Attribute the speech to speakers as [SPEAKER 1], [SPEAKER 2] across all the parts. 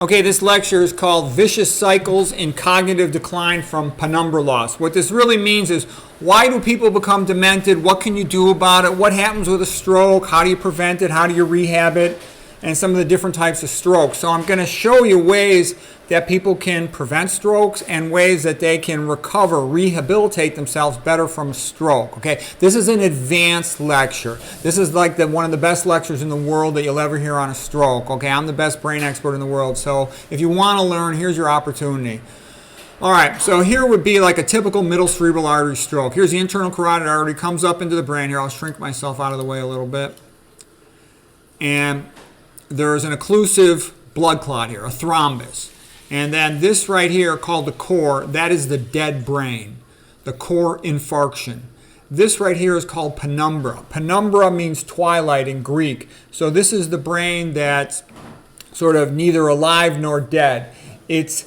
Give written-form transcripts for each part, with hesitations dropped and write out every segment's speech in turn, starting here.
[SPEAKER 1] Okay, this lecture is called Vicious Cycles in Cognitive Decline from Penumbra Loss. What this really means is, why do people become demented? What can you do about it? What happens with a stroke? How do you prevent it? How do you rehab it? And some of the different types of strokes. So I'm going to show you ways that people can prevent strokes and ways that they can recover, rehabilitate themselves better from a stroke. Okay, this is an advanced lecture. This is like one of the best lectures in the world that you'll ever hear on a stroke. Okay, I'm the best brain expert in the world. So if you want to learn, here's your opportunity. All right, so here would be like a typical middle cerebral artery stroke. Here's the internal carotid artery, comes up into the brain. Here, I'll shrink myself out of the way a little bit. And there's an occlusive blood clot here, a thrombus. And then this right here, called the core, that is the dead brain, the core infarction. This right here is called penumbra. Penumbra means twilight in Greek. So this is the brain that's sort of neither alive nor dead. If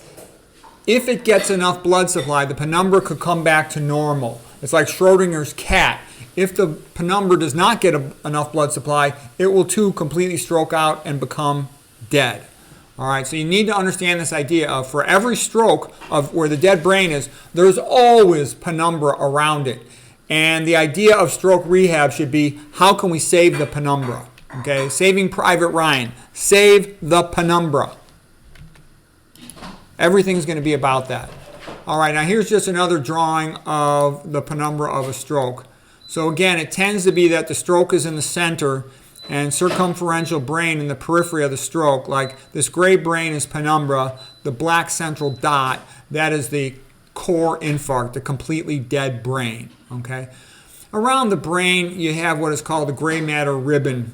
[SPEAKER 1] it gets enough blood supply, the penumbra could come back to normal. It's like Schrodinger's cat. If the penumbra does not get enough blood supply, it will too completely stroke out and become dead. All right, so you need to understand this idea of, for every stroke of where the dead brain is, there's always penumbra around it. And the idea of stroke rehab should be, how can we save the penumbra? Okay, Saving Private Ryan, save the penumbra. Everything's going to be about that. All right, now here's just another drawing of the penumbra of a stroke. So again, it tends to be that the stroke is in the center and circumferential brain in the periphery of the stroke. Like this gray brain is penumbra, the black central dot, that is the core infarct, the completely dead brain. Okay. Around the brain, you have what is called the gray matter ribbon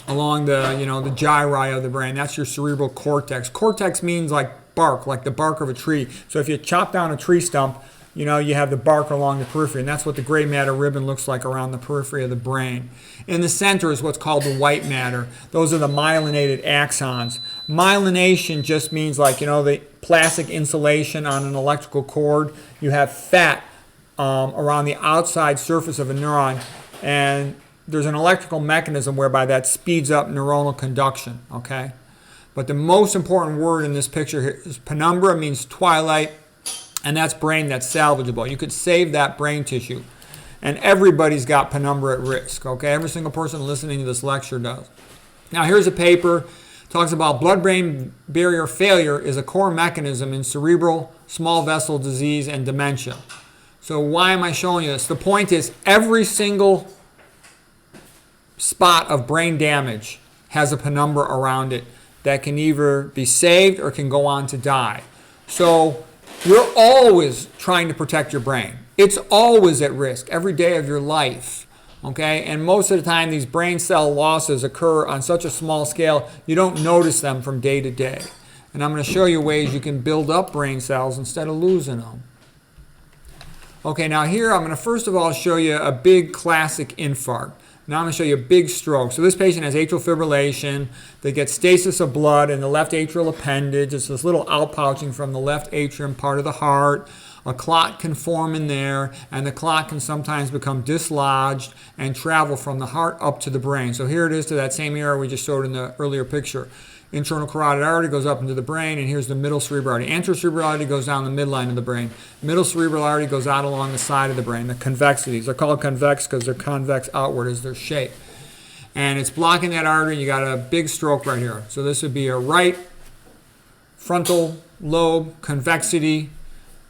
[SPEAKER 1] along the gyri of the brain. That's your cerebral cortex. Cortex means like bark, like the bark of a tree. So if you chop down a tree stump, you have the bark along the periphery, and that's what the gray matter ribbon looks like around the periphery of the brain. In the center is what's called the white matter. Those are the myelinated axons. Myelination just means like, the plastic insulation on an electrical cord. You have fat around the outside surface of a neuron, and there's an electrical mechanism whereby that speeds up neuronal conduction, okay? But the most important word in this picture here is penumbra, means twilight. And that's brain that's salvageable. You could save that brain tissue. And everybody's got penumbra at risk. Okay, every single person listening to this lecture does. Now here's a paper. Talks about blood-brain barrier failure is a core mechanism in cerebral small vessel disease and dementia. So why am I showing you this? The point is, every single spot of brain damage has a penumbra around it that can either be saved or can go on to die. So you're always trying to protect your brain. It's always at risk every day of your life. Okay? And most of the time, these brain cell losses occur on such a small scale, you don't notice them from day to day. And I'm going to show you ways you can build up brain cells instead of losing them. Okay, now here I'm going to first of all show you a big classic infarct. Now I'm going to show you a big stroke. So this patient has atrial fibrillation. They get stasis of blood in the left atrial appendage. It's this little outpouching from the left atrium part of the heart. A clot can form in there, and the clot can sometimes become dislodged and travel from the heart up to the brain. So here it is to that same area we just showed in the earlier picture. Internal carotid artery goes up into the brain, and here's the middle cerebral artery. Anterior cerebral artery goes down the midline of the brain. Middle cerebral artery goes out along the side of the brain, the convexities. They're called convex because they're convex outward as their shape. And it's blocking that artery, and you got a big stroke right here. So this would be a right frontal lobe, convexity,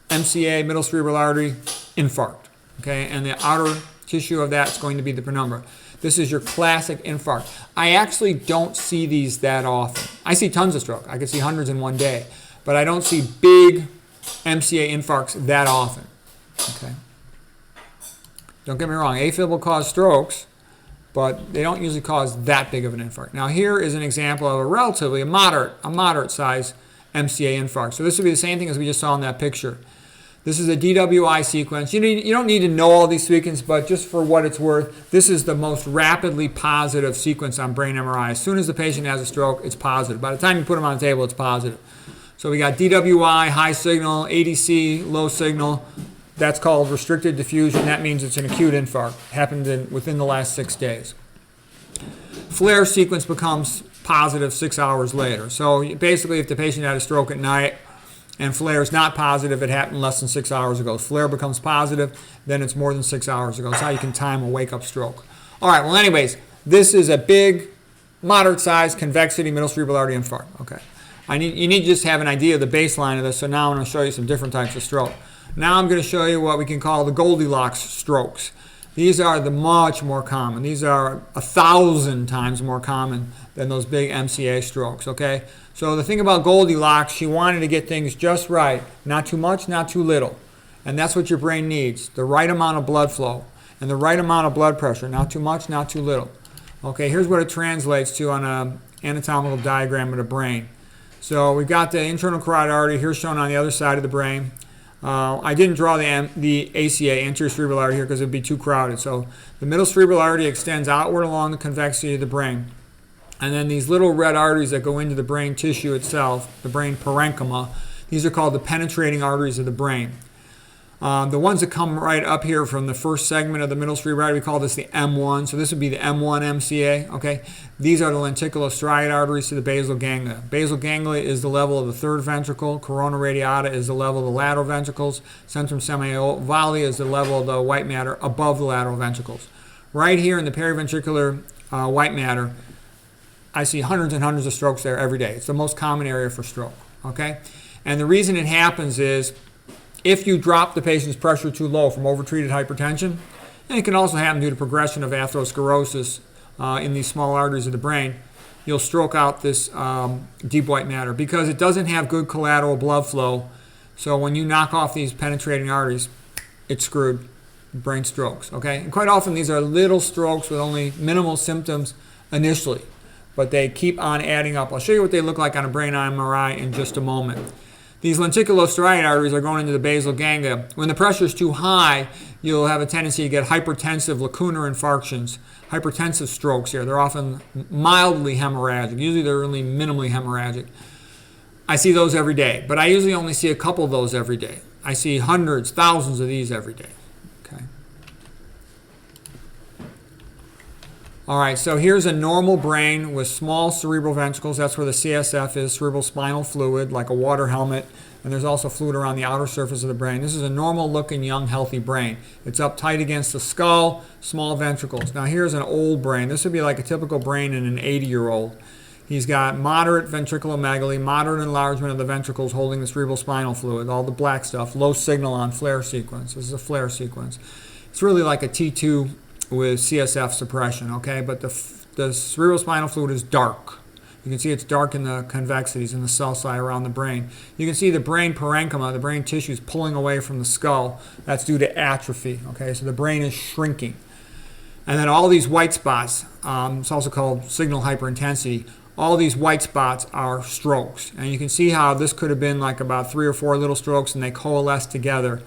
[SPEAKER 1] MCA, middle cerebral artery, infarct. Okay, and the outer tissue of that is going to be the penumbra. This is your classic infarct. I actually don't see these that often. I see tons of stroke. I can see hundreds in one day. But I don't see big MCA infarcts that often. Okay. Don't get me wrong. AFib will cause strokes, but they don't usually cause that big of an infarct. Now here is an example of a moderate size MCA infarct. So this would be the same thing as we just saw in that picture. This is a DWI sequence. You don't need to know all these sequences, but just for what it's worth, this is the most rapidly positive sequence on brain MRI. As soon as the patient has a stroke, it's positive. By the time you put them on the table, it's positive. So we got DWI, high signal, ADC, low signal. That's called restricted diffusion. That means it's an acute infarct. Happened within the last 6 days. FLAIR sequence becomes positive 6 hours later. So basically, if the patient had a stroke at night and FLAIR is not positive, it happened less than 6 hours ago. If FLAIR becomes positive, then it's more than 6 hours ago. That's how you can time a wake-up stroke. All right, well, anyways, this is a big, moderate-sized convexity middle cerebral artery infarct. Okay, you need to just have an idea of the baseline of this, so now I'm going to show you some different types of stroke. Now I'm going to show you what we can call the Goldilocks strokes. These are the much more common. These are 1,000 times more common than those big MCA strokes, okay? So the thing about Goldilocks, she wanted to get things just right. Not too much, not too little. And that's what your brain needs, the right amount of blood flow and the right amount of blood pressure. Not too much, not too little. Okay, here's what it translates to on an anatomical diagram of the brain. So we've got the internal carotid artery here shown on the other side of the brain. I didn't draw the ACA, anterior cerebral artery, here because it would be too crowded. So the middle cerebral artery extends outward along the convexity of the brain. And then these little red arteries that go into the brain tissue itself, the brain parenchyma, these are called the penetrating arteries of the brain. The ones that come right up here from the first segment of the middle cerebral artery, we call this the M1. So this would be the M1 MCA, okay? These are the lenticulostriate arteries to the basal ganglia. Basal ganglia is the level of the third ventricle. Corona radiata is the level of the lateral ventricles. Centrum semiovale is the level of the white matter above the lateral ventricles. Right here in the periventricular white matter, I see hundreds and hundreds of strokes there every day. It's the most common area for stroke, okay? And the reason it happens is if you drop the patient's pressure too low from overtreated hypertension, and it can also happen due to progression of atherosclerosis in these small arteries of the brain, you'll stroke out this deep white matter because it doesn't have good collateral blood flow. So when you knock off these penetrating arteries, it's screwed. Brain strokes, okay? And quite often these are little strokes with only minimal symptoms initially, but they keep on adding up. I'll show you what they look like on a brain MRI in just a moment. These lenticulostriate arteries are going into the basal ganglia. When the pressure is too high, you'll have a tendency to get hypertensive lacunar infarctions, hypertensive strokes here. They're often mildly hemorrhagic. Usually they're only minimally hemorrhagic. I see those every day, but I usually only see a couple of those every day. I see hundreds, thousands of these every day. Okay. All right, so here's a normal brain with small cerebral ventricles. That's where the CSF is, cerebral spinal fluid, like a water helmet. And there's also fluid around the outer surface of the brain. This is a normal-looking, young, healthy brain. It's up tight against the skull, small ventricles. Now here's an old brain. This would be like a typical brain in an 80-year-old. He's got moderate ventriculomegaly, moderate enlargement of the ventricles holding the cerebral spinal fluid, all the black stuff, low signal on FLAIR sequence. This is a FLAIR sequence. It's really like a T2 with CSF suppression, okay? But the cerebral spinal fluid is dark. You can see it's dark in the convexities in the cell side around the brain. You can see the brain parenchyma, the brain tissue is pulling away from the skull. That's due to atrophy, okay? So the brain is shrinking. And then all these white spots, it's also called signal hyperintensity, all these white spots are strokes. And you can see how this could have been like about 3 or 4 little strokes and they coalesce together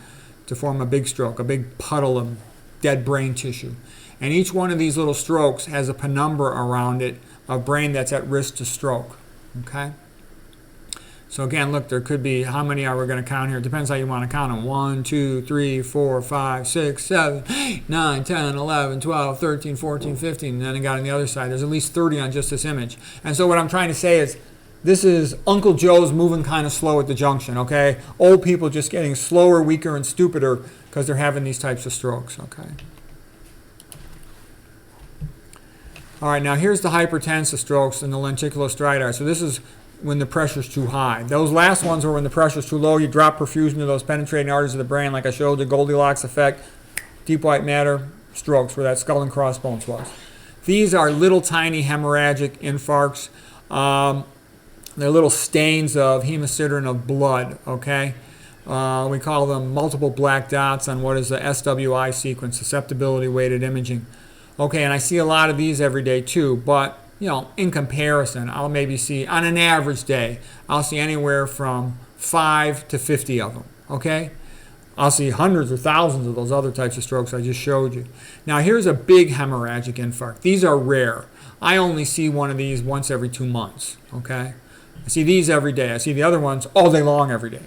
[SPEAKER 1] to form a big stroke, a big puddle of dead brain tissue. And each one of these little strokes has a penumbra around it of brain that's at risk to stroke, okay? So again, look, there could be, how many are we going to count here? It depends how you want to count them. 1, 2, 3, 4, 5, 6, 7, 8, 9, 10, 11, 12, 13, 14, 15. And then I got on the other side, there's at least 30 on just this image. And so what I'm trying to say is, this is Uncle Joe's moving kind of slow at the junction, okay? Old people just getting slower, weaker, and stupider because they're having these types of strokes, okay? All right, now here's the hypertensive strokes in the lenticulostriate artery. So this is when the pressure's too high. Those last ones are when the pressure's too low. You drop perfusion to those penetrating arteries of the brain, like I showed, the Goldilocks effect, deep white matter, strokes, where that skull and crossbones was. These are little tiny hemorrhagic infarcts. They're little stains of hemosiderin of blood, okay? We call them multiple black dots on what is the SWI sequence, susceptibility weighted imaging. Okay, and I see a lot of these every day too, but, you know, in comparison, I'll maybe see, on an average day, I'll see anywhere from 5 to 50 of them, okay? I'll see hundreds or thousands of those other types of strokes I just showed you. Now, here's a big hemorrhagic infarct. These are rare. I only see one of these once every 2 months, okay? I see these every day. I see the other ones all day long every day.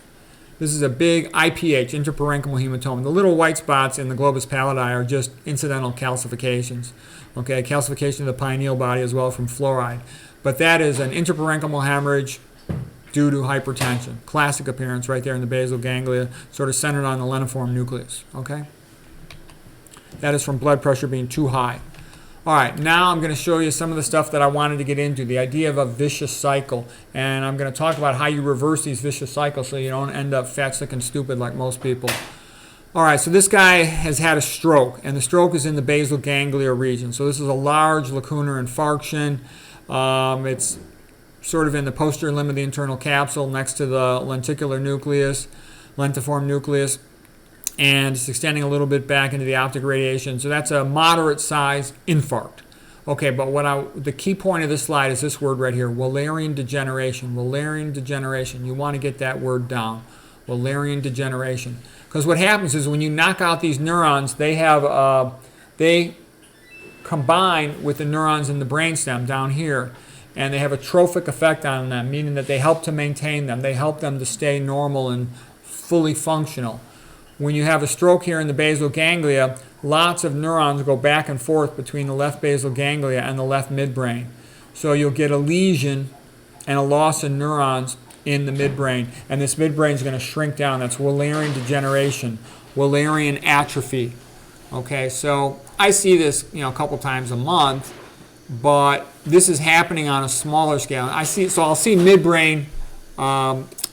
[SPEAKER 1] This is a big IPH, intraparenchymal hematoma. The little white spots in the globus pallidi are just incidental calcifications. Okay, calcification of the pineal body as well from fluoride. But that is an intraparenchymal hemorrhage due to hypertension. Classic appearance right there in the basal ganglia, sort of centered on the lentiform nucleus. Okay? That is from blood pressure being too high. All right, now I'm going to show you some of the stuff that I wanted to get into, the idea of a vicious cycle. And I'm going to talk about how you reverse these vicious cycles so you don't end up fat, sick, and stupid like most people. All right, so this guy has had a stroke, and the stroke is in the basal ganglia region. So this is a large lacunar infarction. It's sort of in the posterior limb of the internal capsule next to the lenticular nucleus, lentiform nucleus. And it's extending a little bit back into the optic radiation. So that's a moderate size infarct. Okay, but the key point of this slide is this word right here, Wallerian degeneration. Wallerian degeneration. You want to get that word down. Wallerian degeneration. Because what happens is when you knock out these neurons, they combine with the neurons in the brainstem down here, and they have a trophic effect on them, meaning that they help to maintain them. They help them to stay normal and fully functional. When you have a stroke here in the basal ganglia, lots of neurons go back and forth between the left basal ganglia and the left midbrain. So you'll get a lesion and a loss of neurons in the midbrain, and this midbrain is going to shrink down. That's Wallerian degeneration, Wallerian atrophy. Okay, so I see this, a couple times a month, but this is happening on a smaller scale. I'll see midbrain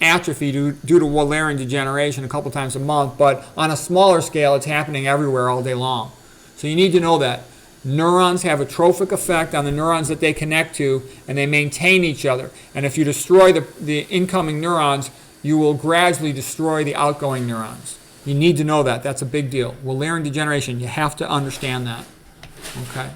[SPEAKER 1] atrophy due to Wallerian degeneration a couple times a month, but on a smaller scale, it's happening everywhere all day long. So you need to know that. Neurons have a trophic effect on the neurons that they connect to, and they maintain each other. And if you destroy the incoming neurons, you will gradually destroy the outgoing neurons. You need to know that. That's a big deal. Wallerian degeneration, you have to understand that. Okay.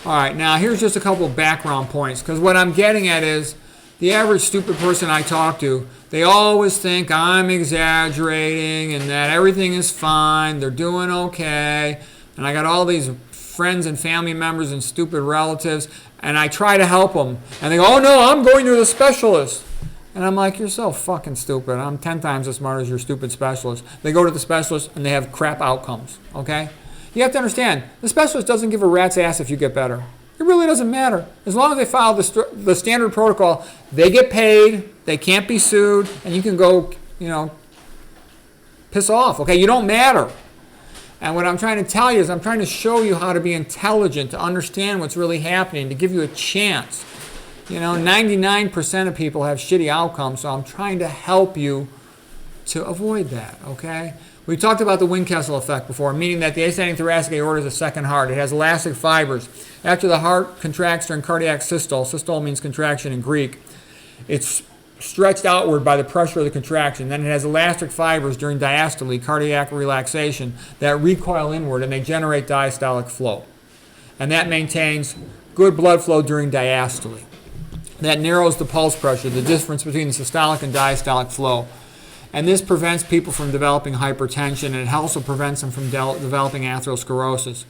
[SPEAKER 1] All right, now here's just a couple of background points, because what I'm getting at is the average stupid person I talk to, they always think I'm exaggerating and that everything is fine, they're doing okay, and I got all these friends and family members and stupid relatives, and I try to help them, and they go, oh no, I'm going to the specialist. And I'm like, you're so fucking stupid. I'm 10 times as smart as your stupid specialist. They go to the specialist and they have crap outcomes, okay? You have to understand, the specialist doesn't give a rat's ass if you get better. It really doesn't matter. As long as they follow the standard protocol, they get paid, they can't be sued, and you can go, piss off. Okay, you don't matter. And what I'm trying to tell you is I'm trying to show you how to be intelligent, to understand what's really happening, to give you a chance. 99% of people have shitty outcomes, so I'm trying to help you to avoid that, okay? We talked about the Windkessel effect before, meaning that the ascending thoracic aorta is a second heart. It has elastic fibers. After the heart contracts during cardiac systole, systole means contraction in Greek, it's stretched outward by the pressure of the contraction. Then it has elastic fibers during diastole, cardiac relaxation, that recoil inward and they generate diastolic flow. And that maintains good blood flow during diastole. That narrows the pulse pressure, the difference between the systolic and diastolic flow. And this prevents people from developing hypertension, and it also prevents them from developing atherosclerosis.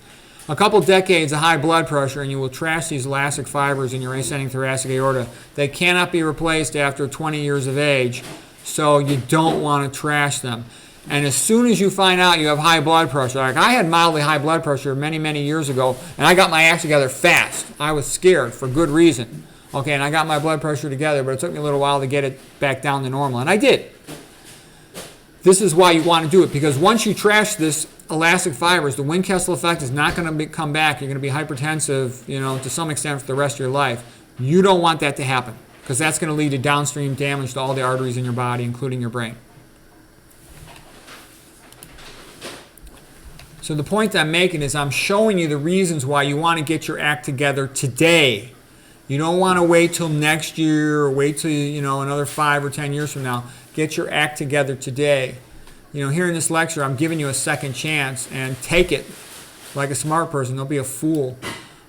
[SPEAKER 1] A couple decades of high blood pressure and you will trash these elastic fibers in your ascending thoracic aorta. They cannot be replaced after 20 years of age, so you don't want to trash them. And as soon as you find out you have high blood pressure, like I had mildly high blood pressure many, many years ago, and I got my act together fast. I was scared for good reason. Okay, and I got my blood pressure together, but it took me a little while to get it back down to normal, and I did. This is why you want to do it, because once you trash this elastic fibers, the Windkessel effect is not going to come back. You're going to be hypertensive, to some extent for the rest of your life. You don't want that to happen, because that's going to lead to downstream damage to all the arteries in your body, including your brain. So the point I'm making is I'm showing you the reasons why you want to get your act together today. You don't want to wait till next year or wait till, another 5 or 10 years from now. Get your act together today. Here in this lecture, I'm giving you a second chance, and take it like a smart person. Don't be a fool.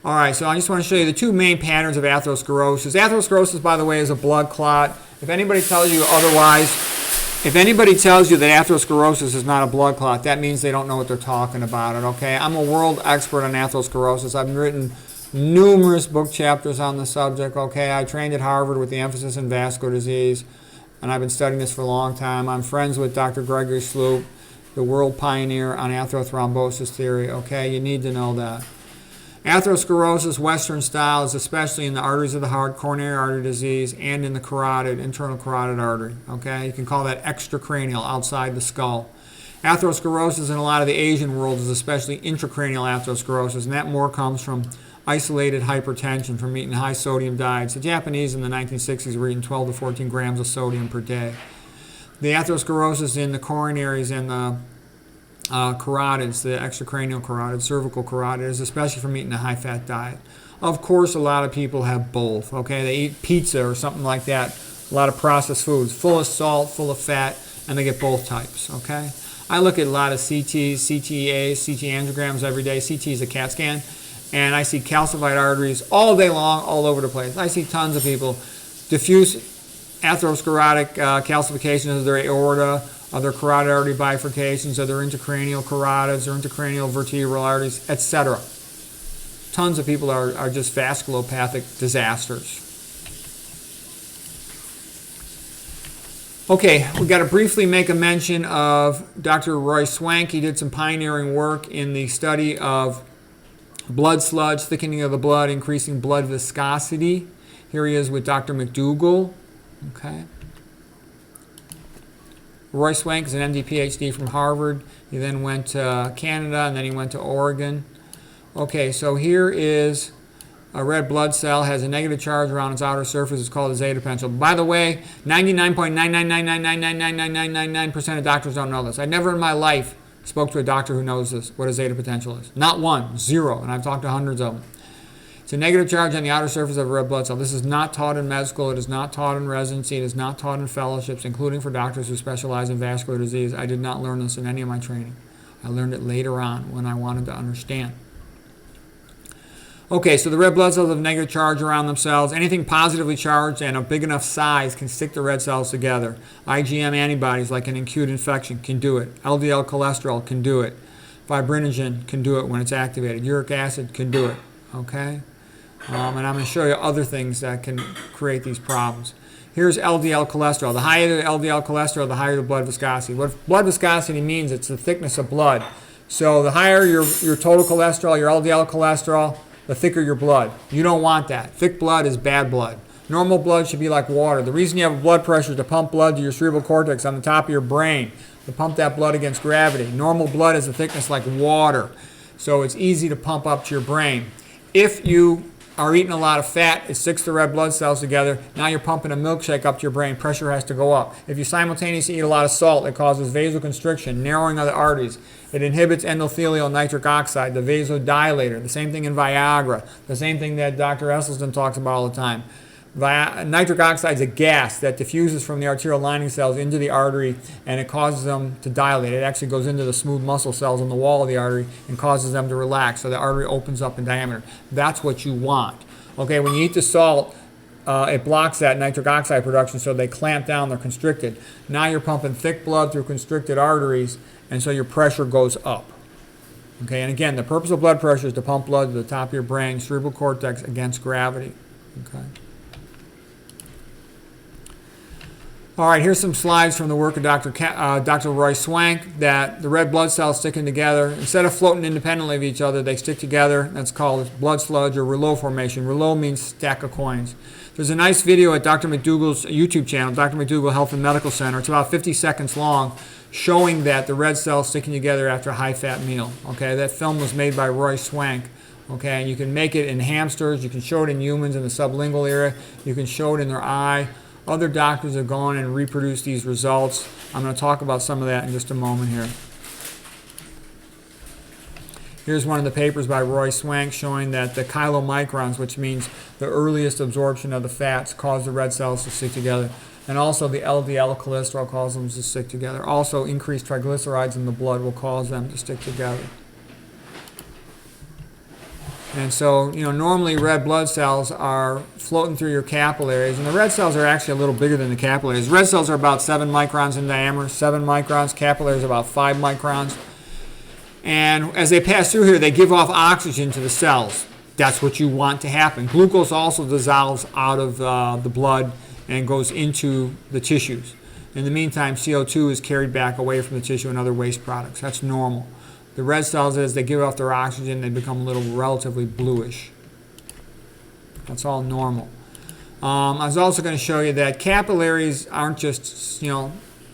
[SPEAKER 1] All right, so I just want to show you the two main patterns of atherosclerosis. Atherosclerosis, by the way, is a blood clot. If anybody tells you otherwise, if anybody tells you that atherosclerosis is not a blood clot, that means they don't know what they're talking about, okay? I'm a world expert on atherosclerosis. I've written numerous book chapters on the subject, okay? I trained at Harvard with the emphasis in vascular disease, and I've been studying this for a long time. I'm friends with Dr. Gregory Sloop the world pioneer on atherothrombosis theory. Okay, you need to know that. Atherosclerosis, Western style, is especially in the arteries of the heart, coronary artery disease, and in the carotid, internal carotid artery. Okay, you can call that extracranial, outside the skull. Atherosclerosis in a lot of the Asian world is especially intracranial atherosclerosis, and that more comes from isolated hypertension from eating high sodium diets. The Japanese in the 1960s were eating 12 to 14 grams of sodium per day. The atherosclerosis in the coronaries and the carotids, the extracranial carotid, cervical carotid, is especially from eating a high-fat diet. Of course, a lot of people have both. Okay, they eat pizza or something like that, a lot of processed foods, full of salt, full of fat, and they get both types. Okay, I look at a lot of CTs, CTAs, CT angiograms every day. CT is a CAT scan, and I see calcified arteries all day long, all over the place. I see tons of people diffuse atherosclerotic calcifications of their aorta, of their carotid artery bifurcations, of their intracranial carotids, or intracranial vertebral arteries, etc. Tons of people are just vasculopathic disasters. Okay, we've got to briefly make a mention of Dr. Roy Swank. He did some pioneering work in the study of blood sludge, thickening of the blood, increasing blood viscosity. Here he is with Dr. McDougall. Okay. Roy Swank is an MD Phd from Harvard. He then went to Canada, and then he went to Oregon. Okay, so here is a red blood cell, has a negative charge around its outer surface. It's called a zeta potential. By the way, 99.999999999% of doctors don't know this. I never in my life spoke to a doctor who knows this, what a zeta potential is. Not one, zero, and I've talked to hundreds of them. It's a negative charge on the outer surface of a red blood cell. This is not taught in med school. It is not taught in residency. It is not taught in fellowships, including for doctors who specialize in vascular disease. I did not learn this in any of my training. I learned it later on when I wanted to understand. Okay, so the red blood cells have negative charge around themselves. Anything positively charged and of big enough size can stick the red cells together. IgM antibodies, like an acute infection, can do it. LDL cholesterol can do it. Fibrinogen can do it when it's activated. Uric acid can do it. Okay? And I'm going to show you other things that can create these problems. Here's LDL cholesterol. The higher the LDL cholesterol, the higher the blood viscosity. What blood viscosity means, it's the thickness of blood. So the higher your total cholesterol, your LDL cholesterol, the thicker your blood. You don't want that. Thick blood is bad blood. Normal blood should be like water. The reason you have blood pressure is to pump blood to your cerebral cortex on the top of your brain, to pump that blood against gravity. Normal blood is a thickness like water, so it's easy to pump up to your brain. If you are eating a lot of fat, it sticks the red blood cells together. Now you're pumping a milkshake up to your brain. Pressure has to go up. If you simultaneously eat a lot of salt, it causes vasoconstriction, narrowing of the arteries. It inhibits endothelial nitric oxide, the vasodilator. The same thing in Viagra. The same thing that Dr. Esselstyn talks about all the time. Nitric oxide is a gas that diffuses from the arterial lining cells into the artery, and it causes them to dilate. It actually goes into the smooth muscle cells on the wall of the artery and causes them to relax, so the artery opens up in diameter. That's what you want. Okay, when you eat the salt, it blocks that nitric oxide production, so they clamp down, they're constricted. Now you're pumping thick blood through constricted arteries, and so your pressure goes up. Okay, and again, the purpose of blood pressure is to pump blood to the top of your brain, cerebral cortex, against gravity. Okay. All right, here's some slides from the work of Dr. Roy Swank, that the red blood cells sticking together, instead of floating independently of each other, they stick together. That's called blood sludge or rouleau formation. Rouleau means stack of coins. There's a nice video at Dr. McDougall's YouTube channel, Dr. McDougall Health and Medical Center. It's about 50 seconds long, showing that the red cells sticking together after a high-fat meal. Okay, that film was made by Roy Swank. Okay, and you can make it in hamsters. You can show it in humans in the sublingual area. You can show it in their eye. Other doctors have gone and reproduced these results. I'm going to talk about some of that in just a moment here. Here's one of the papers by Roy Swank showing that the chylomicrons, which means the earliest absorption of the fats, cause the red cells to stick together. And also the LDL cholesterol causes them to stick together. Also, increased triglycerides in the blood will cause them to stick together. And so, normally red blood cells are floating through your capillaries, and the red cells are actually a little bigger than the capillaries. Red cells are about 7 microns in diameter, 7 microns. Capillaries are about 5 microns. And as they pass through here, they give off oxygen to the cells. That's what you want to happen. Glucose also dissolves out of the blood and goes into the tissues. In the meantime, CO2 is carried back away from the tissue and other waste products. That's normal. The red cells, as they give off their oxygen, they become a little relatively bluish. That's all normal. I was also going to show you that capillaries aren't just,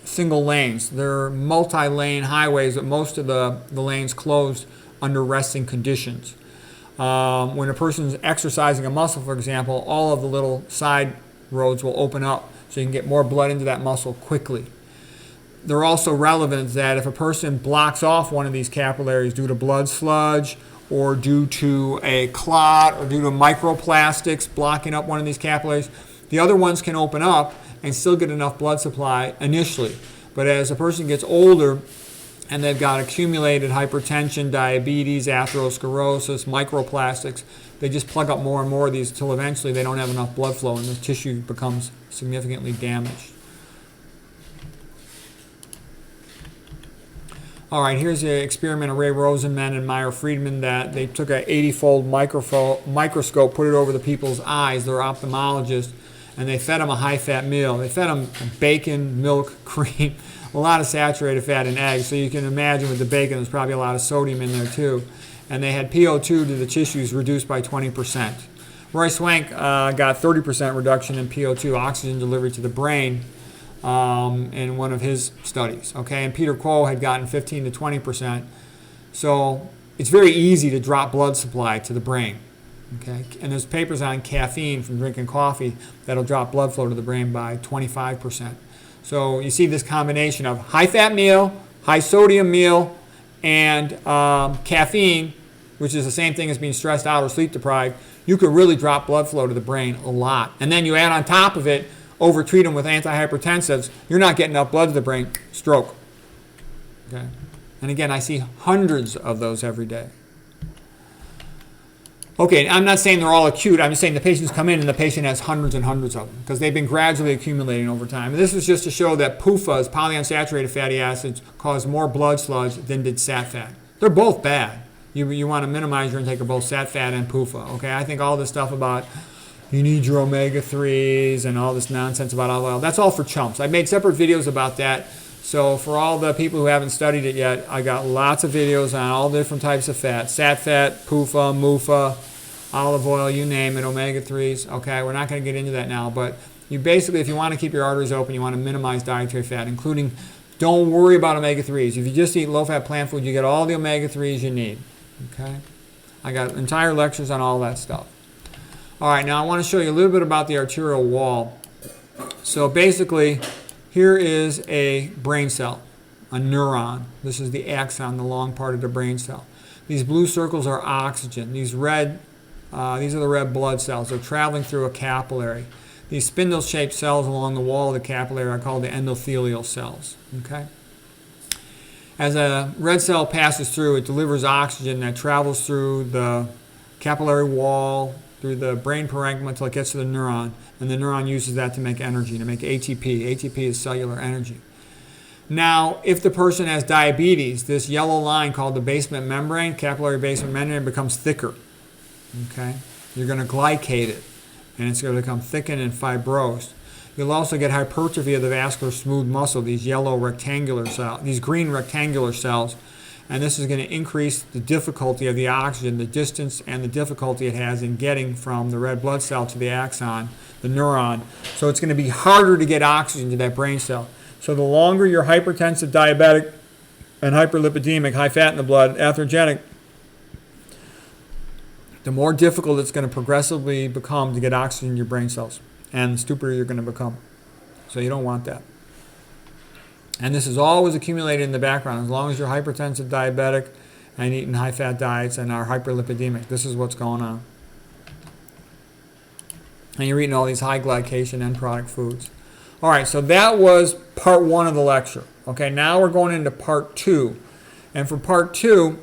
[SPEAKER 1] single lanes. They're multi-lane highways, but most of the lanes closed under resting conditions. When a person's exercising a muscle, for example, all of the little side roads will open up so you can get more blood into that muscle quickly. They're also relevant that if a person blocks off one of these capillaries due to blood sludge or due to a clot or due to microplastics blocking up one of these capillaries, the other ones can open up and still get enough blood supply initially. But as a person gets older and they've got accumulated hypertension, diabetes, atherosclerosis, microplastics, they just plug up more and more of these until eventually they don't have enough blood flow and the tissue becomes significantly damaged. All right, here's an experiment of Ray Rosenman and Meyer Friedman that they took an 80-fold microscope, put it over the people's eyes, they're ophthalmologists, and they fed them a high-fat meal. They fed them bacon, milk, cream, a lot of saturated fat and eggs. So you can imagine with the bacon, there's probably a lot of sodium in there too. And they had PO2 to the tissues reduced by 20%. Roy Swank got 30% reduction in PO2, oxygen delivery to the brain, in one of his studies. Okay, and Peter Quo had gotten 15 to 20%. So it's very easy to drop blood supply to the brain. Okay, and there's papers on caffeine from drinking coffee that'll drop blood flow to the brain by 25%. So you see this combination of high-fat meal, high-sodium meal, and caffeine, which is the same thing as being stressed out or sleep deprived. You could really drop blood flow to the brain a lot. And then you add on top of it, overtreat them with antihypertensives, you're not getting enough blood to the brain, stroke. Okay, and again, I see hundreds of those every day. Okay, I'm not saying they're all acute. I'm just saying the patients come in and the patient has hundreds and hundreds of them because they've been gradually accumulating over time. And this was just to show that PUFAs, polyunsaturated fatty acids, cause more blood sludge than did sat fat. They're both bad. You want to minimize your intake of both sat fat and PUFA. Okay, I think all this stuff about you need your omega-3s and all this nonsense about olive oil, that's all for chumps. I've made separate videos about that. So for all the people who haven't studied it yet, I got lots of videos on all different types of fat. Sat fat, PUFA, MUFA, olive oil, you name it, omega-3s. Okay, we're not going to get into that now, but you basically, if you want to keep your arteries open, you want to minimize dietary fat, including, don't worry about omega-3s. If you just eat low-fat plant food, you get all the omega-3s you need. Okay, I got entire lectures on all that stuff. All right, now I want to show you a little bit about the arterial wall. So basically, here is a brain cell, a neuron. This is the axon, the long part of the brain cell. These blue circles are oxygen. These are the red blood cells. They're traveling through a capillary. These spindle-shaped cells along the wall of the capillary are called the endothelial cells. Okay. As a red cell passes through, it delivers oxygen that travels through the capillary wall, through the brain parenchyma until it gets to the neuron, and the neuron uses that to make energy, to make ATP. ATP is cellular energy. Now, if the person has diabetes, this yellow line called the basement membrane, capillary basement membrane, becomes thicker. Okay? You're going to glycate it, and it's going to become thickened and fibrosed. You'll also get hypertrophy of the vascular smooth muscle, these yellow rectangular cells, these green rectangular cells, and this is going to increase the difficulty of the oxygen, the distance and the difficulty it has in getting from the red blood cell to the axon, the neuron. So it's going to be harder to get oxygen to that brain cell. So the longer you're hypertensive, diabetic, and hyperlipidemic, high fat in the blood, atherogenic, the more difficult it's going to progressively become to get oxygen in your brain cells, and the stupider you're going to become. So you don't want that. And this is always accumulated in the background. As long as you're hypertensive, diabetic, and eating high-fat diets and are hyperlipidemic, this is what's going on. And you're eating all these high glycation end product foods. All right, so that was part one of the lecture. Okay, now we're going into part two. And for part two,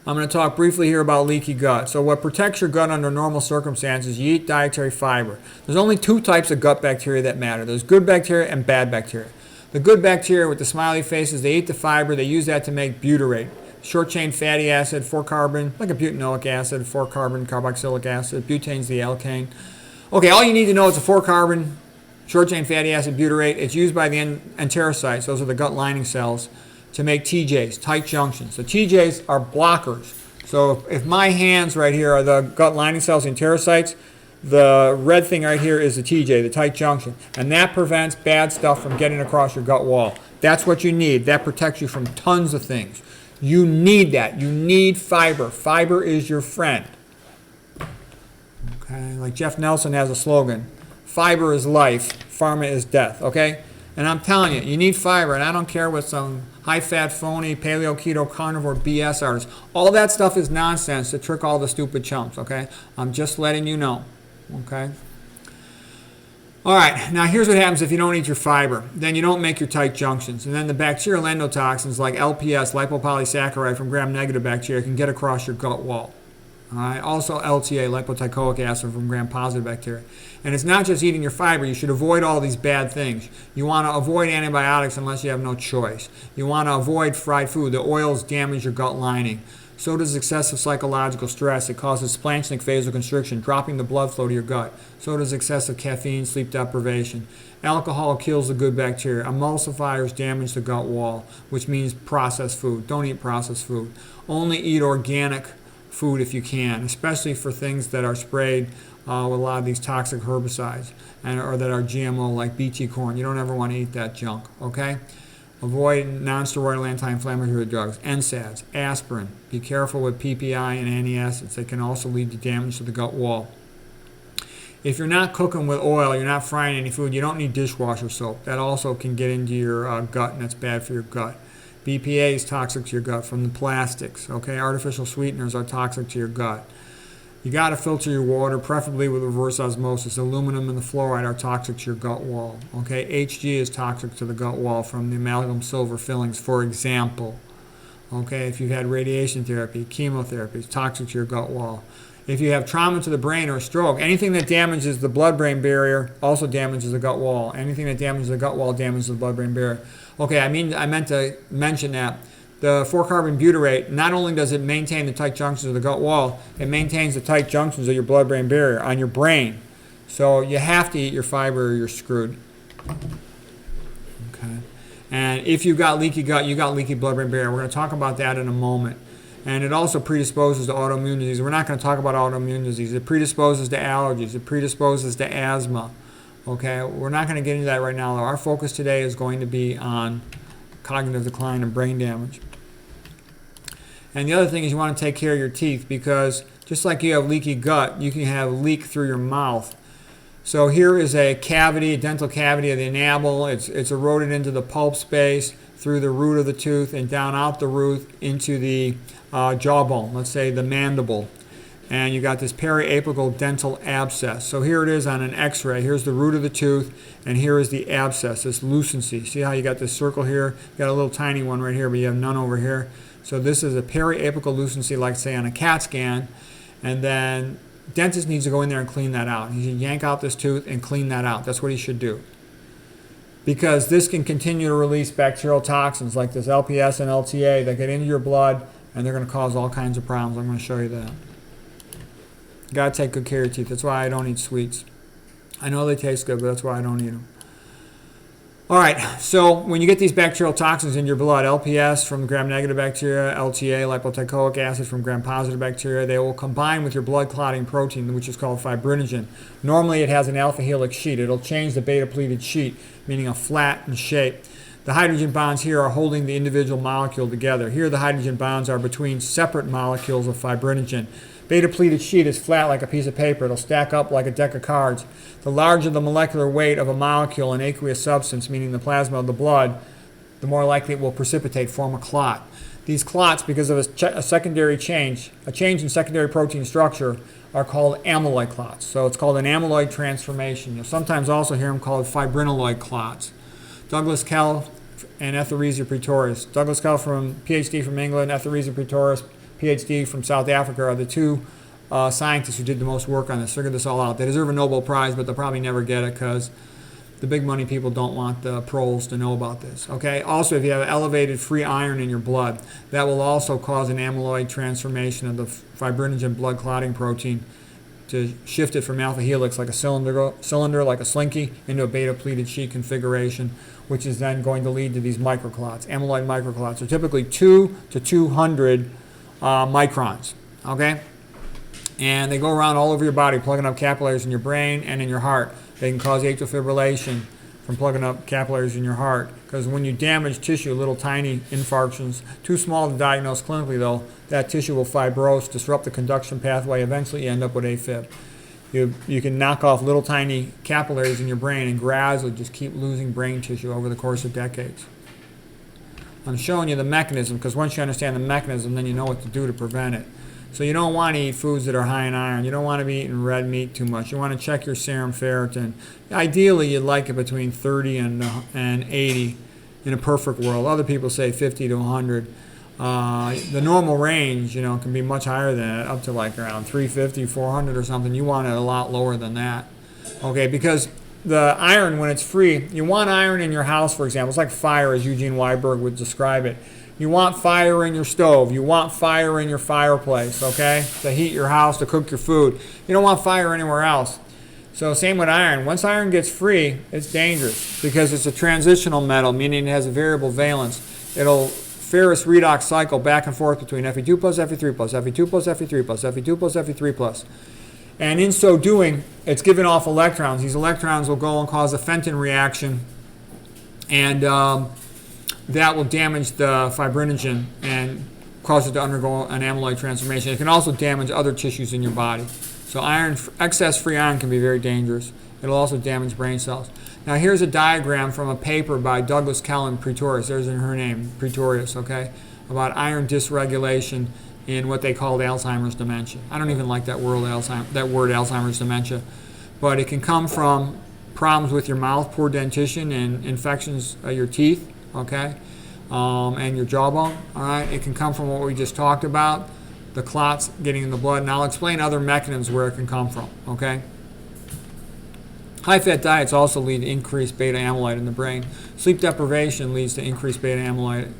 [SPEAKER 1] I'm going to talk briefly here about leaky gut. So what protects your gut under normal circumstances, you eat dietary fiber. There's only two types of gut bacteria that matter. There's good bacteria and bad bacteria. The good bacteria with the smiley faces, they eat the fiber, they use that to make butyrate. Short-chain fatty acid, 4-carbon, like a butanoic acid, 4-carbon carboxylic acid. Butane's the alkane. Okay, all you need to know is a 4-carbon short-chain fatty acid butyrate. It's used by the enterocytes, those are the gut lining cells, to make TJs, tight junctions. The TJs are blockers. So if my hands right here are the gut lining cells, enterocytes, the red thing right here is the TJ, the tight junction. And that prevents bad stuff from getting across your gut wall. That's what you need. That protects you from tons of things. You need that. You need fiber. Fiber is your friend. Okay, like Jeff Nelson has a slogan, fiber is life, pharma is death, okay? And I'm telling you, you need fiber, and I don't care what some high-fat, phony, paleo, keto, carnivore BS artists. All that stuff is nonsense to trick all the stupid chumps, okay? I'm just letting you know, okay? All right, now here's what happens if you don't eat your fiber. Then you don't make your tight junctions. And then the bacterial endotoxins like LPS, lipopolysaccharide from gram-negative bacteria, can get across your gut wall. All right. Also LTA, lipoteichoic acid from gram-positive bacteria. And it's not just eating your fiber. You should avoid all these bad things. You want to avoid antibiotics unless you have no choice. You want to avoid fried food. The oils damage your gut lining. So does excessive psychological stress. It causes splanchnic vasoconstriction, dropping the blood flow to your gut. So does excessive caffeine, sleep deprivation. Alcohol kills the good bacteria. Emulsifiers damage the gut wall, which means processed food. Don't eat processed food. Only eat organic food if you can, especially for things that are sprayed with a lot of these toxic herbicides or that are GMO like BT corn. You don't ever want to eat that junk, okay? Avoid non-steroidal anti-inflammatory drugs, NSAIDs, aspirin. Be careful with PPI and antacids. They can also lead to damage to the gut wall. If you're not cooking with oil, you're not frying any food, you don't need dishwasher soap. That also can get into your gut, and that's bad for your gut. BPA is toxic to your gut from the plastics, okay? Artificial sweeteners are toxic to your gut. You got to filter your water, preferably with reverse osmosis. Aluminum and the fluoride are toxic to your gut wall, okay? HG is toxic to the gut wall from the amalgam silver fillings, for example. Okay, if you've had radiation therapy, chemotherapy, it's toxic to your gut wall. If you have trauma to the brain or a stroke, anything that damages the blood-brain barrier also damages the gut wall. Anything that damages the gut wall damages the blood-brain barrier. Okay, I meant to mention that the 4-carbon butyrate, not only does it maintain the tight junctions of the gut wall, it maintains the tight junctions of your blood-brain barrier on your brain. So you have to eat your fiber or you're screwed. Okay. And if you've got leaky gut, you've got leaky blood-brain barrier. We're going to talk about that in a moment. And it also predisposes to autoimmune disease. We're not going to talk about autoimmune disease. It predisposes to allergies. It predisposes to asthma. Okay, we're not going to get into that right now, though. Our focus today is going to be on cognitive decline and brain damage. And the other thing is you want to take care of your teeth, because just like you have leaky gut, you can have leak through your mouth. So here is a cavity, a dental cavity of the enamel. It's eroded into the pulp space through the root of the tooth and down out the root into the jawbone, let's say the mandible. And you got this periapical dental abscess. So here it is on an x-ray. Here's the root of the tooth, and here is the abscess, this lucency. See how you got this circle here? You got a little tiny one right here, but you have none over here. So this is a periapical lucency, like say on a CAT scan, and then dentist needs to go in there and clean that out. He should yank out this tooth and clean that out. That's what he should do. Because this can continue to release bacterial toxins like this LPS and LTA that get into your blood, and they're going to cause all kinds of problems. I'm going to show you that. You got to take good care of your teeth. That's why I don't eat sweets. I know they taste good, but that's why I don't eat them. All right, so when you get these bacterial toxins in your blood, LPS from gram-negative bacteria, LTA, lipoteichoic acid from gram-positive bacteria, they will combine with your blood clotting protein, which is called fibrinogen. Normally it has an alpha helix sheet. It'll change the beta-pleated sheet, meaning a flattened shape. The hydrogen bonds here are holding the individual molecule together. Here the hydrogen bonds are between separate molecules of fibrinogen. Beta-pleated sheet is flat like a piece of paper. It'll stack up like a deck of cards. The larger the molecular weight of a molecule in aqueous substance, meaning the plasma of the blood, the more likely it will precipitate, form a clot. These clots, because of a secondary change, a change in secondary protein structure, are called amyloid clots. So it's called an amyloid transformation. You'll sometimes also hear them called fibrinoid clots. Douglas Kell and Etheresia Pretorius. Douglas Kell from PhD from England, Etheresia Pretorius, PhD from South Africa, are the two scientists who did the most work on this, figured this all out. They deserve a Nobel Prize, but they'll probably never get it because the big money people don't want the proles to know about this. Okay. Also, if you have elevated free iron in your blood, that will also cause an amyloid transformation of the fibrinogen blood clotting protein to shift it from alpha helix like a cylinder like a slinky into a beta pleated sheet configuration, which is then going to lead to these microclots. Amyloid microclots are typically 2 to 200 microns, okay? And they go around all over your body, plugging up capillaries in your brain and in your heart. They can cause atrial fibrillation from plugging up capillaries in your heart, because when you damage tissue, little tiny infarctions, too small to diagnose clinically though, that tissue will fibrose, disrupt the conduction pathway, eventually you end up with AFib. You can knock off little tiny capillaries in your brain and gradually just keep losing brain tissue over the course of decades. I'm showing you the mechanism, because once you understand the mechanism, then you know what to do to prevent it. So you don't want to eat foods that are high in iron. You don't want to be eating red meat too much. You want to check your serum ferritin. Ideally, you'd like it between 30 and 80 in a perfect world. Other people say 50 to 100. The normal range, can be much higher than that, up to like around 350, 400 or something. You want it a lot lower than that. Okay, because the iron, when it's free, you want iron in your house, for example. It's like fire, as Eugene Weiberg would describe it. You want fire in your stove. You want fire in your fireplace, okay, to heat your house, to cook your food. You don't want fire anywhere else. So same with iron. Once iron gets free, it's dangerous because it's a transitional metal, meaning it has a variable valence. It'll Ferrous redox cycle back and forth between Fe2 plus Fe3 plus Fe2 plus Fe3 plus Fe2 plus Fe3 plus. And in so doing, it's giving off electrons. These electrons will go and cause a Fenton reaction, and that will damage the fibrinogen and cause it to undergo an amyloid transformation. It can also damage other tissues in your body. So excess free iron can be very dangerous. It'll also damage brain cells. Now here's a diagram from a paper by Douglas Kell and Pretorius. There's her name, Pretorius, okay, about iron dysregulation in what they called Alzheimer's dementia. I don't even like that word Alzheimer's dementia, but it can come from problems with your mouth, poor dentition, and infections of your teeth, okay, and your jawbone, all right? It can come from what we just talked about, the clots getting in the blood, and I'll explain other mechanisms where it can come from, okay? High-fat diets also lead to increased beta amyloid in the brain. Sleep deprivation leads to increased beta amyloid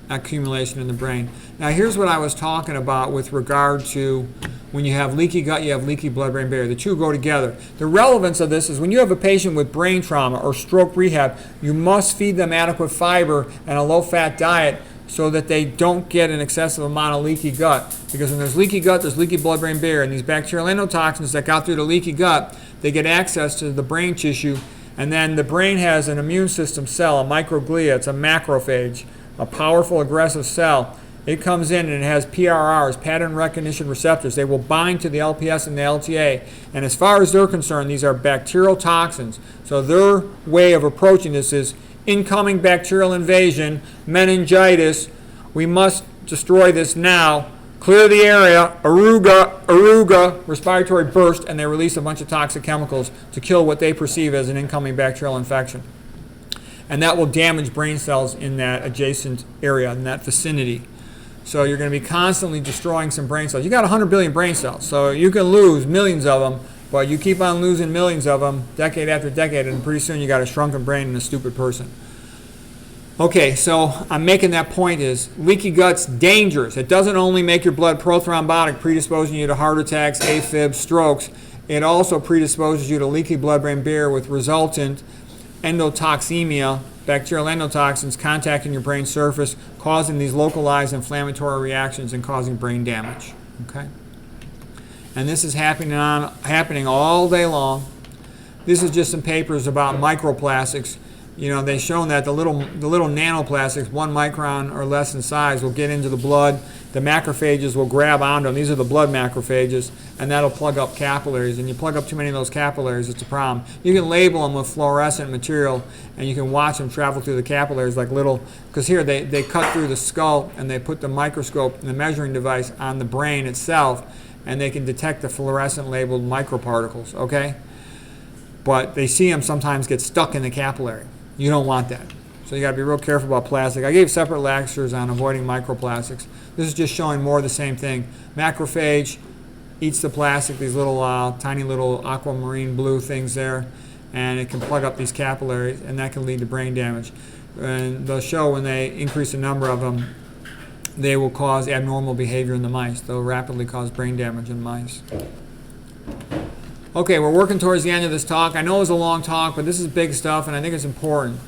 [SPEAKER 1] accumulation in the brain. Now here's what I was talking about with regard to when you have leaky gut, you have leaky blood-brain barrier. The two go together. The relevance of this is when you have a patient with brain trauma or stroke rehab, you must feed them adequate fiber and a low-fat diet so that they don't get an excessive amount of leaky gut. Because when there's leaky gut, there's leaky blood-brain barrier, and these bacterial endotoxins that got through the leaky gut, they get access to the brain tissue, and then the brain has an immune system cell, a microglia, it's a macrophage, a powerful aggressive cell. It comes in and it has PRRs, pattern recognition receptors. They will bind to the LPS and the LTA. And as far as they're concerned, these are bacterial toxins. So their way of approaching this is incoming bacterial invasion, meningitis. We must destroy this now. Clear the area, aruga, respiratory burst, and they release a bunch of toxic chemicals to kill what they perceive as an incoming bacterial infection. And that will damage brain cells in that adjacent area, in that vicinity. So you're going to be constantly destroying some brain cells. You got 100 billion brain cells, so you can lose millions of them, but you keep on losing millions of them decade after decade, and pretty soon you got a shrunken brain and a stupid person. Okay, so I'm making that point is leaky gut's dangerous. It doesn't only make your blood prothrombotic, predisposing you to heart attacks, AFib, strokes. It also predisposes you to leaky blood-brain barrier with resultant endotoxemia, bacterial endotoxins contacting your brain surface, causing these localized inflammatory reactions and causing brain damage. Okay, and this is happening all day long. This is just some papers about microplastics. They've shown that the little nanoplastics, 1 micron or less in size, will get into the blood. The macrophages will grab onto them. These are the blood macrophages, and that'll plug up capillaries. And you plug up too many of those capillaries, it's a problem. You can label them with fluorescent material, and you can watch them travel through the capillaries like little, because here they cut through the skull, and they put the microscope and the measuring device on the brain itself, and they can detect the fluorescent labeled microparticles, okay? But they see them sometimes get stuck in the capillary. You don't want that. So you got to be real careful about plastic. I gave separate lectures on avoiding microplastics. This is just showing more of the same thing. Macrophage eats the plastic, these little tiny little aquamarine blue things there, and it can plug up these capillaries, and that can lead to brain damage. And they'll show when they increase the number of them, they will cause abnormal behavior in the mice. They'll rapidly cause brain damage in mice. Okay, we're working towards the end of this talk. I know it was a long talk, but this is big stuff, and I think it's important.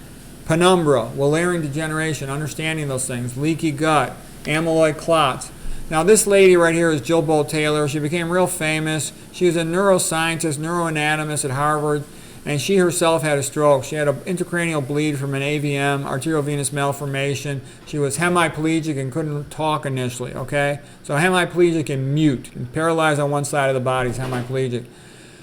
[SPEAKER 1] Penumbra, Wallerian degeneration, understanding those things, leaky gut, amyloid clots. Now this lady right here is Jill Bolte Taylor. She became real famous. She was a neuroscientist, neuroanatomist at Harvard, and she herself had a stroke. She had an intracranial bleed from an AVM, arteriovenous malformation. She was hemiplegic and couldn't talk initially, okay? So hemiplegic and mute, and paralyzed on one side of the body is hemiplegic.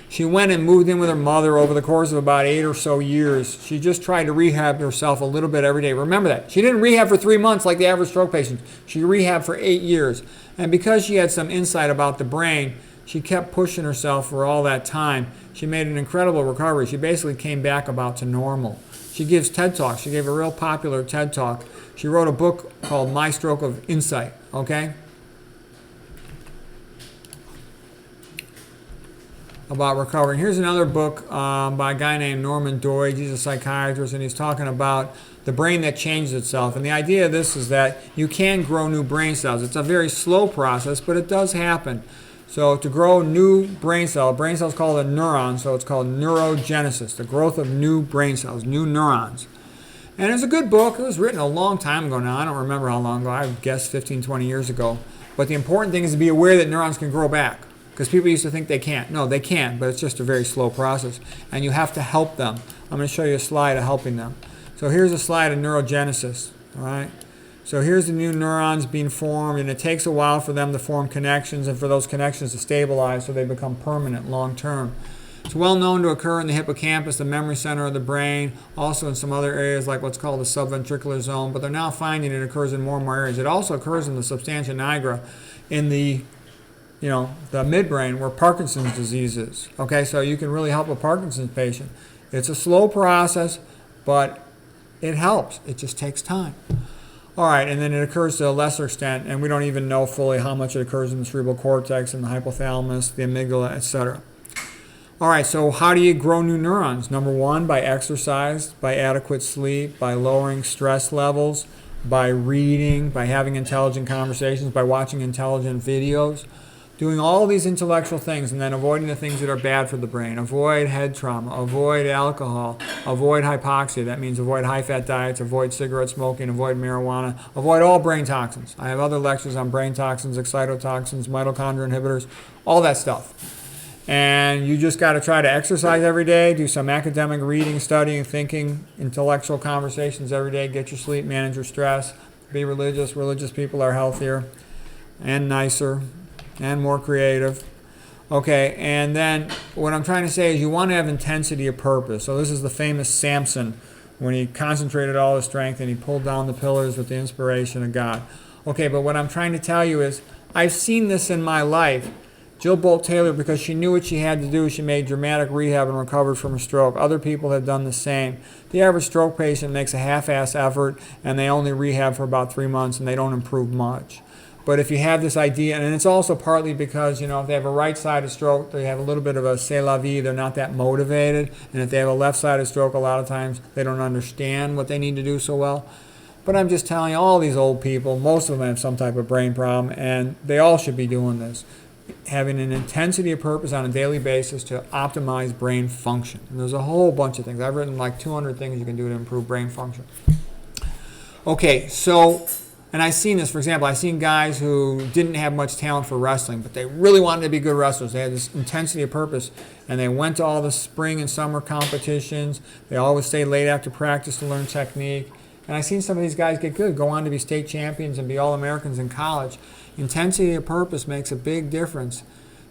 [SPEAKER 1] She went and moved in with her mother over the course of about 8 or so years. She just tried to rehab herself a little bit every day. Remember that. She didn't rehab for 3 months like the average stroke patient. She rehabbed for 8 years. And because she had some insight about the brain, she kept pushing herself for all that time. She made an incredible recovery. She basically came back about to normal. She gives TED Talks. She gave a real popular TED Talk. She wrote a book called My Stroke of Insight, okay? About recovering. Here's another book by a guy named Norman Doidge. He's a psychiatrist, and he's talking about the brain that changes itself. And the idea of this is that you can grow new brain cells. It's a very slow process, but it does happen. So to grow new brain cells called a neuron, so it's called Neuro-Genesis, the growth of new brain cells, new neurons. And it's a good book. It was written a long time ago now. I don't remember how long ago. I guess 15, 20 years ago. But the important thing is to be aware that neurons can grow back. Because people used to think they can't. No, they can, but it's just a very slow process. And you have to help them. I'm going to show you a slide of helping them. So here's a slide of neurogenesis. All right. So here's the new neurons being formed, and it takes a while for them to form connections and for those connections to stabilize so they become permanent long term. It's well known to occur in the hippocampus, the memory center of the brain, also in some other areas like what's called the subventricular zone, but they're now finding it occurs in more and more areas. It also occurs in the substantia nigra in the midbrain where Parkinson's disease is. Okay, so you can really help a Parkinson's patient. It's a slow process, but it helps. It just takes time. All right, and then it occurs to a lesser extent, and we don't even know fully how much it occurs in the cerebral cortex and the hypothalamus, the amygdala, etc. All right, so how do you grow new neurons? Number one, by exercise, by adequate sleep, by lowering stress levels, by reading, by having intelligent conversations, by watching intelligent videos. Doing all these intellectual things and then avoiding the things that are bad for the brain. Avoid head trauma, avoid alcohol, avoid hypoxia. That means avoid high-fat diets, avoid cigarette smoking, avoid marijuana, avoid all brain toxins. I have other lectures on brain toxins, excitotoxins, mitochondria inhibitors, all that stuff. And you just got to try to exercise every day, do some academic reading, studying, thinking, intellectual conversations every day, get your sleep, manage your stress, be religious. Religious people are healthier and nicer and more creative. Okay, and then what I'm trying to say is you want to have intensity of purpose. So this is the famous Samson when he concentrated all his strength and he pulled down the pillars with the inspiration of God. Okay, but what I'm trying to tell you is I've seen this in my life. Jill Bolte Taylor, because she knew what she had to do, she made dramatic rehab and recovered from a stroke. Other people have done the same. The average stroke patient makes a half-ass effort and they only rehab for about 3 months and they don't improve much. But if you have this idea, and it's also partly because, if they have a right-sided stroke, they have a little bit of a c'est la vie, they're not that motivated. And if they have a left-sided stroke, a lot of times they don't understand what they need to do so well. But I'm just telling you, all these old people, most of them have some type of brain problem, and they all should be doing this. Having an intensity of purpose on a daily basis to optimize brain function. And there's a whole bunch of things. I've written like 200 things you can do to improve brain function. Okay, so... And I've seen this, for example, I've seen guys who didn't have much talent for wrestling, but they really wanted to be good wrestlers. They had this intensity of purpose, and they went to all the spring and summer competitions. They always stayed late after practice to learn technique. And I've seen some of these guys get good, go on to be state champions and be All-Americans in college. Intensity of purpose makes a big difference.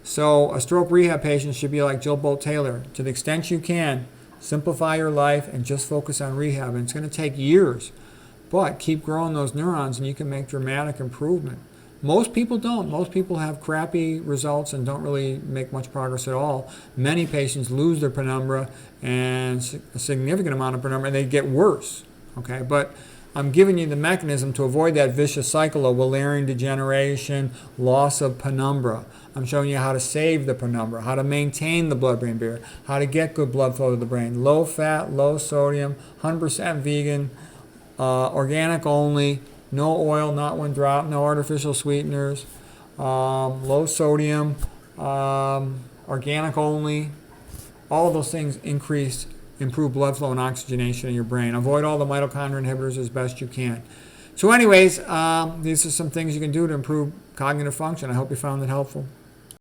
[SPEAKER 1] So a stroke rehab patient should be like Jill Bolte Taylor. To the extent you can, simplify your life and just focus on rehab. And it's going to take years. But keep growing those neurons and you can make dramatic improvement. Most people don't. Most people have crappy results and don't really make much progress at all. Many patients lose their penumbra and a significant amount of penumbra and they get worse. Okay, but I'm giving you the mechanism to avoid that vicious cycle of Wallerian degeneration, loss of penumbra. I'm showing you how to save the penumbra, how to maintain the blood-brain barrier, how to get good blood flow to the brain. Low fat, low sodium, 100% vegan, organic only, no oil, not one drop, no artificial sweeteners, low sodium, organic only. All of those things improve blood flow and oxygenation in your brain. Avoid all the mitochondria inhibitors as best you can. So anyways, these are some things you can do to improve cognitive function. I hope you found it helpful.